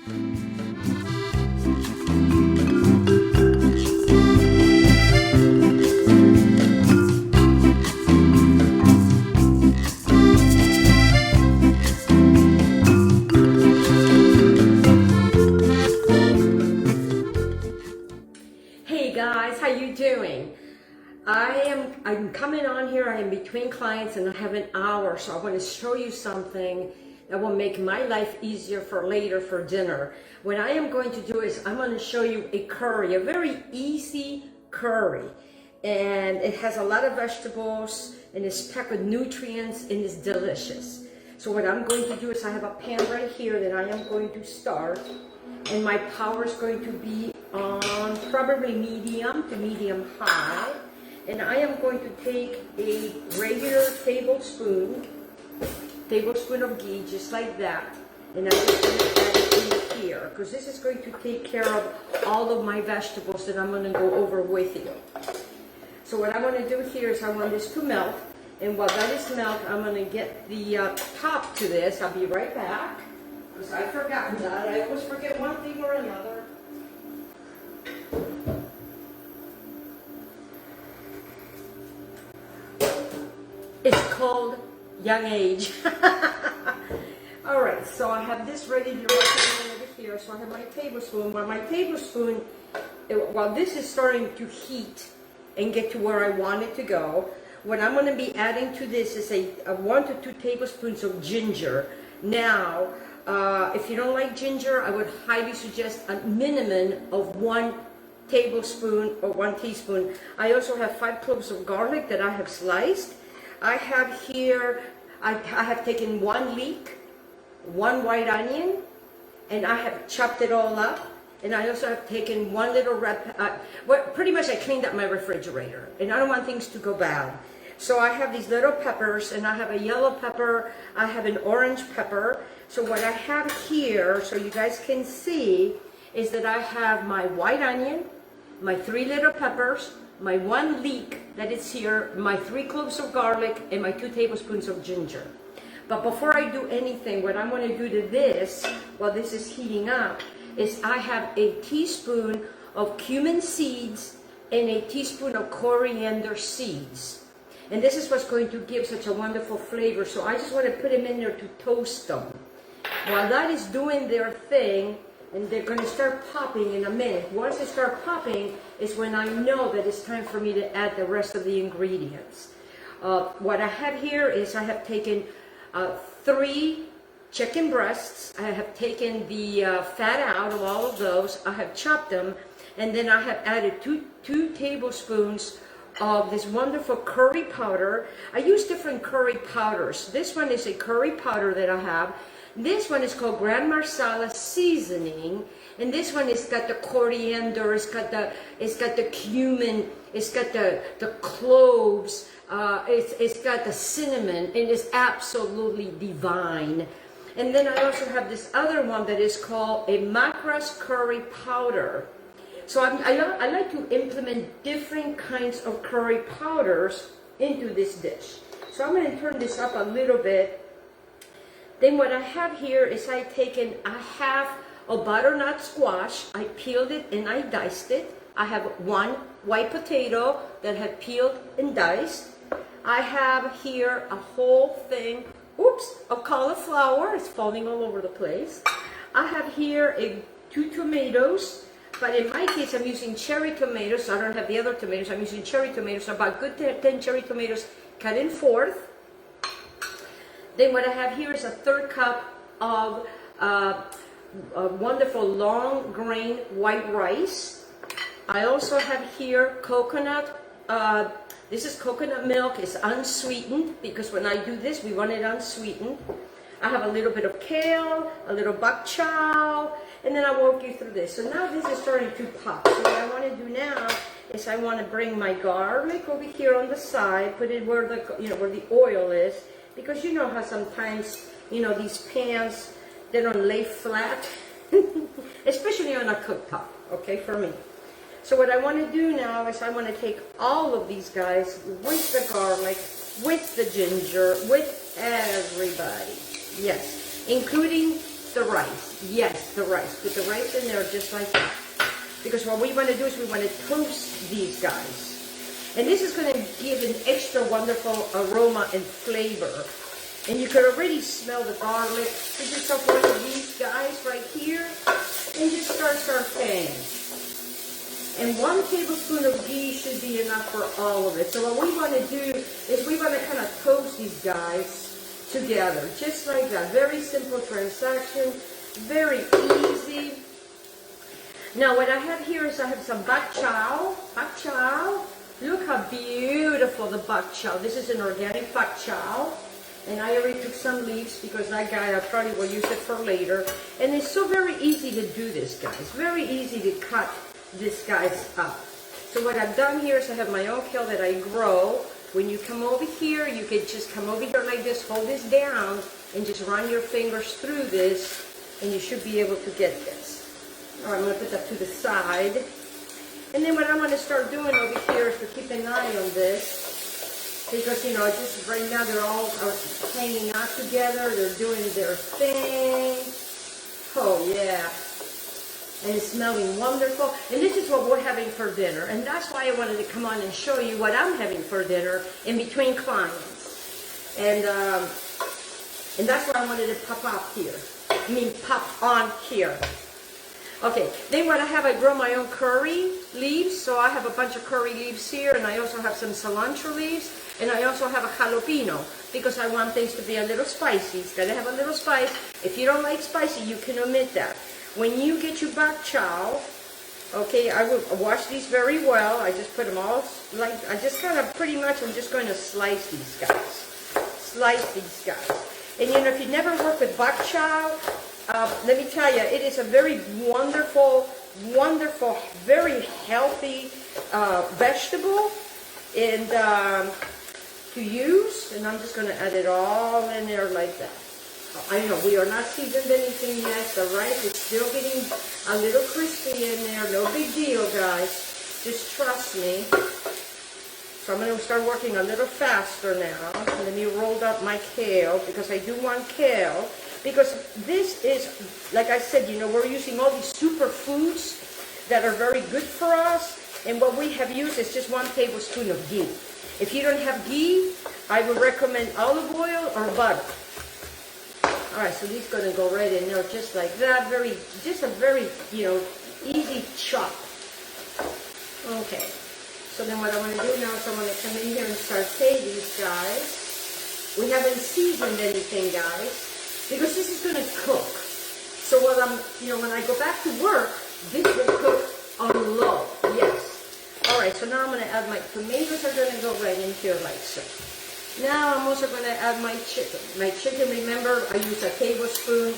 Hey guys, how you doing? I'm coming on here. I am between clients and I have an hour, so I want to show you something that will make my life easier for later for dinner. What I am going to do is I'm going to show you a curry, a very easy curry, and it has a lot of vegetables and it's packed with nutrients and it's delicious. So what I'm going to do is I have a pan right here that I am going to start, and my power is going to be on probably medium to medium high, and I am going to take a regular tablespoon of ghee, just like that, and I'm just going to add it in here because this is going to take care of all of my vegetables that I'm going to go over with you. So what I want to do here is I want this to melt, and while that is melt, I'm going to get the top to this. I'll be right back because I forgot that. I always forget one thing or another. It's called young age. All right, so I have this ready to roll over here. So I have my tablespoon. While this is starting to heat and get to where I want it to go, what I'm going to be adding to this is a 1 to 2 tablespoons of ginger. Now, if you don't like ginger, I would highly suggest a minimum of 1 tablespoon or 1 teaspoon. I also have 5 cloves of garlic that I have sliced. I have here, I have taken 1 leek, 1 white onion, and I have chopped it all up. And I also have taken 1 little red, pretty much I cleaned up my refrigerator, and I don't want things to go bad. So I have these little peppers, and I have a yellow pepper, I have an orange pepper. So what I have here, so you guys can see, is that I have my white onion, my 3 little peppers, my 1 leek that is here, my 3 cloves of garlic, and my 2 tablespoons of ginger. But before I do anything, what I'm going to do to this, while this is heating up, is I have a teaspoon of cumin seeds and a teaspoon of coriander seeds. And this is what's going to give such a wonderful flavor. So I just want to put them in there to toast them. While that is doing their thing, and they're going to start popping in a minute. Once they start popping is when I know that it's time for me to add the rest of the ingredients. What I have here is I have taken 3 chicken breasts. I have taken the fat out of all of those. I have chopped them, and then I have added 2 tablespoons of this wonderful curry powder. I use different curry powders. This one is a curry powder that I have. This one is called Grand Marsala seasoning, and this one has got the coriander, it's got the cumin, it's got the cloves, it's got the cinnamon, and it's absolutely divine. And then I also have this other one that is called a Macras curry powder. So I like to implement different kinds of curry powders into this dish. So I'm going to turn this up a little bit. Then what I have here is I've taken a half of butternut squash. I peeled it and I diced it. I have 1 white potato that I have peeled and diced. I have here a whole thing, of cauliflower. It's falling all over the place. I have here 2 tomatoes, but in my case I'm using cherry tomatoes. So I don't have the other tomatoes. I'm using cherry tomatoes. So about good 10 cherry tomatoes cut in 4th. Then what I have here is a 3rd cup of wonderful long grain white rice. I also have here coconut. This is coconut milk. It's unsweetened because when I do this, we want it unsweetened. I have a little bit of kale, a little bok chow, and then I'll walk you through this. So now this is starting to pop. So what I want to do now is I want to bring my garlic over here on the side, put it where the oil is. Because you know how sometimes, these pans, they don't lay flat, especially on a cooktop, okay, for me. So what I want to do now is I want to take all of these guys with the garlic, with the ginger, with everybody, yes, including the rice. Yes, the rice. Put the rice in there just like that. Because what we want to do is we want to toast these guys. And this is going to give an extra wonderful aroma and flavor. And you can already smell the garlic. Put yourself one of these guys right here and just start sauteing. And 1 tablespoon of ghee should be enough for all of it. So what we want to do is we want to kind of toast these guys together, just like that. Very simple transaction, very easy. Now what I have here is I have some bok chow. Bok chow. Look how beautiful the bok chow. This is an organic bok chow. And I already took some leaves because that guy, I probably will use it for later. And it's so very easy to do this, guys. Very easy to cut this guys up. So what I've done here is I have my own kale that I grow. When you come over here, you can just come over here like this, hold this down, and just run your fingers through this, and you should be able to get this. All right, I'm going to put that to the side. And then what I'm going to start doing over here is to keep an eye on this, because, you know, just right now they're all hanging out together. They're doing their thing. Oh, yeah. And it's smelling wonderful. And this is what we're having for dinner. And that's why I wanted to come on and show you what I'm having for dinner in between clients. And that's why I wanted to pop up here. I mean, pop on here. Okay, then what I have, I grow my own curry leaves. So I have a bunch of curry leaves here, and I also have some cilantro leaves, and I also have a jalapeno, because I want things to be a little spicy. It's got to have a little spice. If you don't like spicy, you can omit that. When you get your bok chow, okay, I will wash these very well. I just put them all, like, I just kind of pretty much, I'm just going to slice these guys. Slice these guys. And you know, if you never work with bok chow, let me tell you, it is a very wonderful, wonderful, very healthy vegetable and to use. And I'm just going to add it all in there like that. I know we are not seasoned anything yet. The rice is still getting a little crispy in there. No big deal, guys. Just trust me. So I'm going to start working a little faster now. Let me roll up my kale, because I do want kale. Because this is, like I said, you know, we're using all these superfoods that are very good for us. And what we have used is just 1 tablespoon of ghee. If you don't have ghee, I would recommend olive oil or butter. All right, so these are going to go right in there just like that. Just a very, you know, easy chop. Okay. So then what I'm going to do now is I'm going to come in here and saute these guys. We haven't seasoned anything, guys, because this is going to cook. So what you know, when I go back to work, this will cook on low. Yes. All right, so now I'm going to add my tomatoes. Are going to go right in here like so. Now I'm also going to add my chicken. My chicken, remember, I use a tablespoon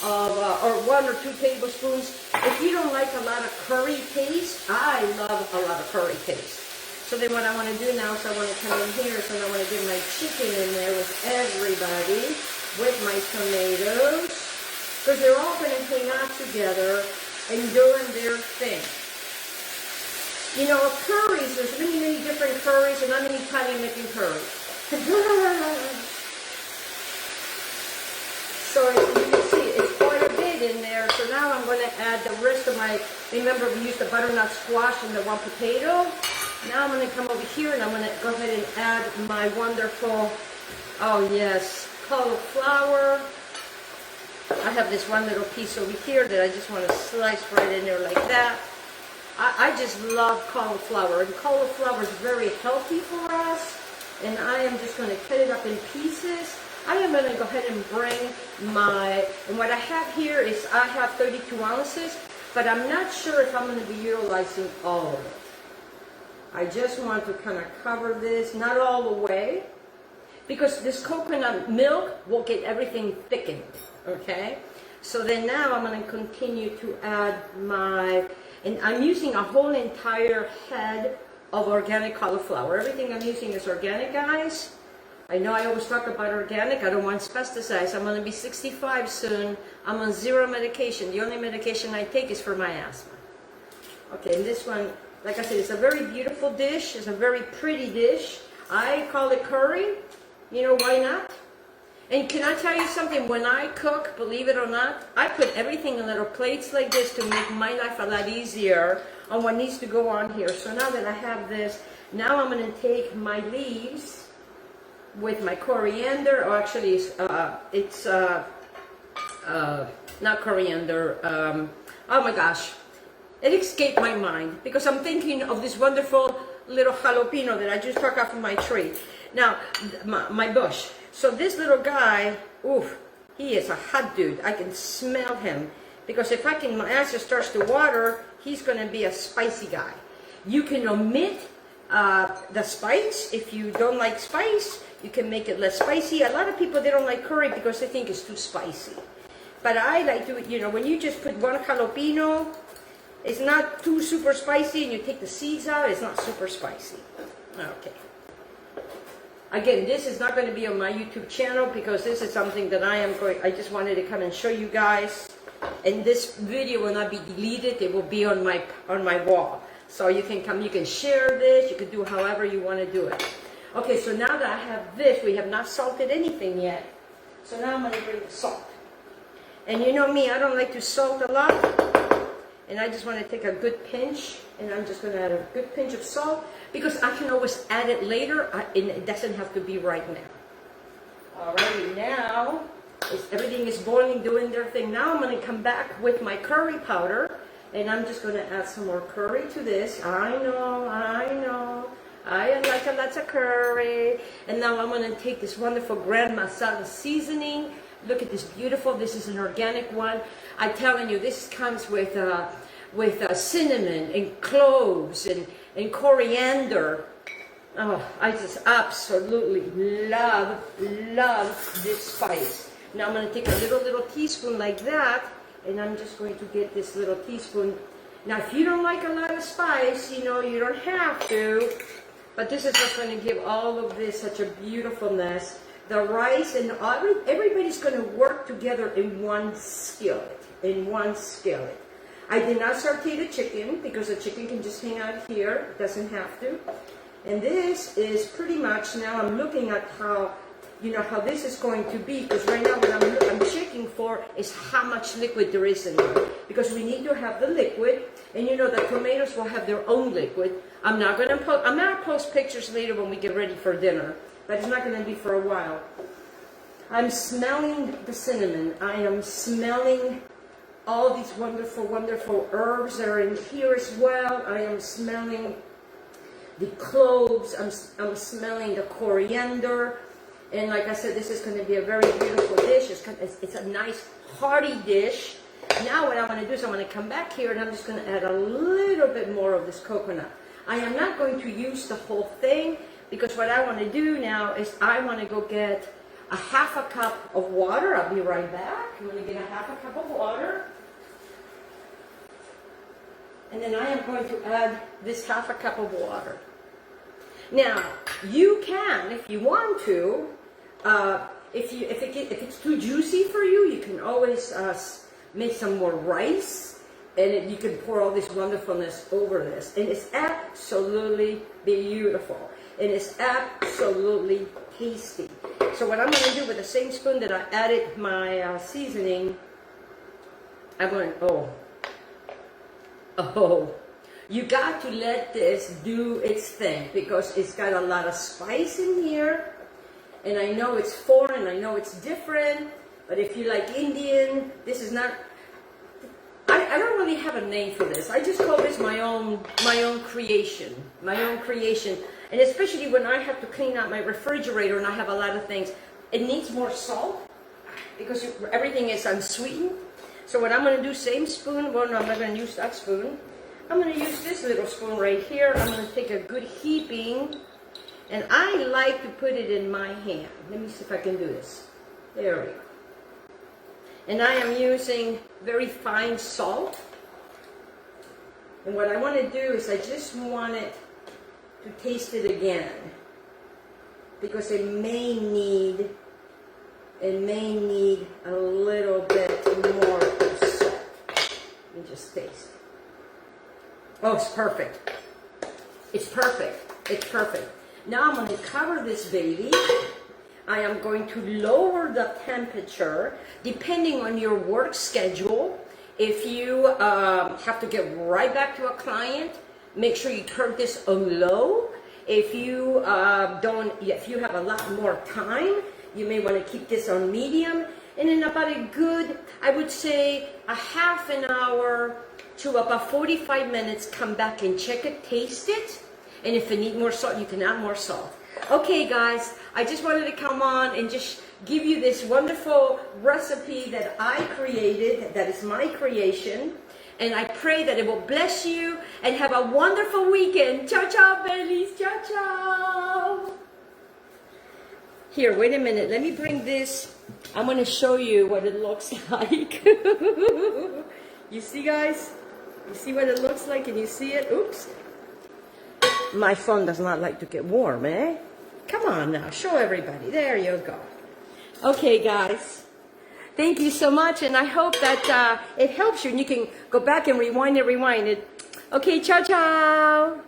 of, or 1 or 2 tablespoons. If you don't like a lot of curry taste, I love a lot of curry taste. So then what I want to do now is I want to come in here, so I want to get my chicken in there with everybody, with my tomatoes, because they're all going to hang out together and doing their thing. You know, curries, there's many, many different curries, and I'm an Italian making curries. So you can see it's quite a bit in there. So now I'm going to add the rest of my, remember we used the butternut squash and the 1 potato. Now I'm going to come over here and I'm going to go ahead and add my wonderful, oh yes, cauliflower. I have this one little piece over here that I just want to slice right in there like that. I just love cauliflower, and cauliflower is very healthy for us. And I am just going to cut it up in pieces. I am going to go ahead and bring my, and what I have here is I have 32 ounces, but I'm not sure if I'm going to be utilizing all of it. I just want to kind of cover this, not all the way, because this coconut milk will get everything thickened, okay? So then now I'm going to continue to add my, and I'm using a whole entire head of organic cauliflower. Everything I'm using is organic, guys. I know I always talk about organic. I don't want pesticides. I'm going to be 65 soon. I'm on 0 medication. The only medication I take is for my asthma. Okay, and this one, like I said, it's a very beautiful dish. It's a very pretty dish. I call it curry. You know why not? And can I tell you something? When I cook, believe it or not, I put everything in little plates like this to make my life a lot easier on what needs to go on here. So now that I have this, now I'm going to take my leaves with my coriander, or actually it's not coriander, oh my gosh, it escaped my mind because I'm thinking of this wonderful little jalapeno that I just took off of my tree. Now, my bush. So this little guy, oof, he is a hot dude. I can smell him because if my answer starts to water, he's going to be a spicy guy. You can omit the spice if you don't like spice. You can make it less spicy. A lot of people, they don't like curry because they think it's too spicy. But I like to, you know, when you just put one jalapeno, it's not too super spicy, and you take the seeds out, it's not super spicy. Okay. Again, this is not going to be on my YouTube channel because this is something that I just wanted to come and show you guys. And this video will not be deleted, it will be on my wall. So you can come, you can share this, you can do however you want to do it. Okay, so now that I have this, we have not salted anything yet. So now I'm going to bring the salt. And you know me, I don't like to salt a lot. And I just want to take a good pinch, and I'm just going to add a good pinch of salt because I can always add it later, and it doesn't have to be right now. Alrighty, now everything is boiling, doing their thing. Now I'm going to come back with my curry powder, and I'm just going to add some more curry to this. I know, I like a lot of curry. And now I'm going to take this wonderful Grand Masala seasoning. Look at this beautiful, this is an organic one. I'm telling you, this comes with cinnamon and cloves and coriander. Oh, I just absolutely love this spice. Now I'm going to take a little teaspoon like that, and I'm just going to get this little teaspoon. Now if you don't like a lot of spice, you know, you don't have to, but this is just going to give all of this such a beautifulness. The rice and everybody's going to work together in one skillet. I did not saute the chicken because the chicken can just hang out here. It doesn't have to. And this is pretty much, now I'm looking at how, you know, how this is going to be, because right now what I'm checking for is how much liquid there is in there. Because we need to have the liquid, and you know the tomatoes will have their own liquid. I'm not going to post pictures later when we get ready for dinner. But it's not going to be for a while. I'm smelling the cinnamon. I am smelling all these wonderful, wonderful herbs that are in here as well. I am smelling the cloves. I'm smelling the coriander. And like I said, this is going to be a very beautiful dish. It's a nice, hearty dish. Now what I'm going to do is I'm going to come back here and I'm just going to add a little bit more of this coconut. I am not going to use the whole thing, because what I want to do now is I want to go get a half a cup of water. I'll be right back. I'm going to get a half a cup of water. And then I am going to add this half a cup of water. Now, you can, if you want to, if it's too juicy for you, you can always make some more rice. And you can pour all this wonderfulness over this. And it's absolutely beautiful. And it's absolutely tasty. So what I'm going to do with the same spoon that I added my seasoning, I'm going to, you got to let this do its thing, because it's got a lot of spice in here. And I know it's foreign, I know it's different, but if you like Indian, this is not, I don't really have a name for this. I just call this my own creation. And especially when I have to clean out my refrigerator and I have a lot of things, it needs more salt because everything is unsweetened. So what I'm going to do, same spoon, well no, I'm not going to use that spoon. I'm going to use this little spoon right here. I'm going to take a good heaping, and I like to put it in my hand. Let me see if I can do this. There we go. And I am using very fine salt. And what I want to do is I just want it to taste it again, because it may need a little bit more of salt. Let me just taste. Oh, it's perfect. It's perfect. It's perfect. Now I'm going to cover this baby I am going to lower the temperature depending on your work schedule. If you have to get right back to a client, make sure you turn this on low. If you if you have a lot more time, you may want to keep this on medium. And in about a good, I would say a half an hour to about 45 minutes, come back and check it, taste it. And if you need more salt, you can add more salt. Okay guys, I just wanted to come on and just give you this wonderful recipe that I created, that is my creation. And I pray that it will bless you and have a wonderful weekend. Ciao, ciao, bellies. Ciao, ciao. Here, wait a minute. Let me bring this. I'm going to show you what it looks like. You see, guys? You see what it looks like? Can you see it? Oops. My phone does not like to get warm, eh? Come on now. Show everybody. There you go. Okay, guys. Thank you so much, and I hope that it helps you, and you can go back and rewind it. Okay, ciao, ciao.